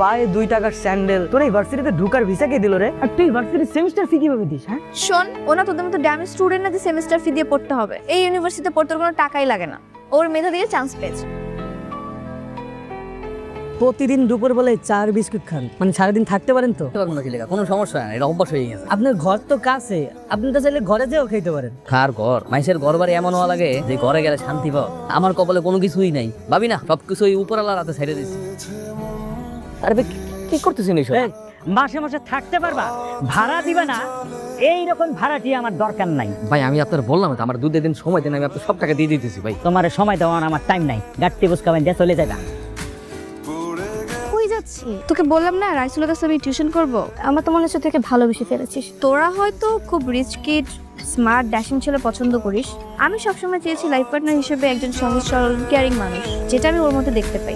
পায়ে 2 টাকার স্যান্ডেল, তোর এই ভার্সিটিতে ঢুকার ভিসা কে দিল রে? আর তুই ভার্সিটির সেমিস্টার ফি কিভাবে দিস? হ্যাঁ, শোন, ওনা তোদের মতো ড্যামেজ স্টুডেন্ট না যে সেমিস্টার ফি দিয়ে পড়তে হবে। এই ইউনিভার্সিটিতে পড়তে কোনো টাকাই লাগে না, ওর মেধা দিয়ে চান্স পেয়েছে। প্রতিদিন দুপুর বেলা 4 বিস্কুট খান, মানে সারাদিন থাকতে পারেন তো? কোনো সমস্যা নাই, এটা অভ্যাস হয়ে গেছে। আপনার ঘর তো কাছে, আপনি তো চাইলে ঘরে যেও খেতে পারেন। কার ঘর? মাইসের ঘর বাড়ি এমন হওয়া লাগে যে ঘরে গেলে শান্তি পাও। আমার কপালে কোনো কিছুই নাই, ভাবি না সবকিছু উপরালার হাতে ছেড়ে দিচ্ছি। আরে ভাই, কি করতেছেন এইসব? এই, মাসে মাসে থাকতে পারবা, ভাড়া দিবে না, এইরকম ভাড়াটি আমার দরকার নাই। ভাই আমি আপনার বললাম তো, আমার 2 দিন সময় দেন, আমি আপনার সব টাকা দিয়ে দিতেছি ভাই। তোমার সময় দেওয়ার আমার টাইম নাই, গাড়ি বুঝকাবেন দিয়ে চলে যাবা। কই যাচ্ছি? তোকে বললাম না রাইসুলের কাছে আমি টিউশন করব। আমার তো মনে হচ্ছে তুই ভালোবেসে ফেলেছিস। তোরা হয়তো খুব রিচ কিড, স্মার্ট, ড্যাশিং ছেলে পছন্দ করিস। আমি সবসময় চেয়েছি লাইফ পার্টনার হিসেবে একজন সহজ সরল কেয়ারিং মানুষ, যেটা আমি ওর মধ্যে দেখতে পাই।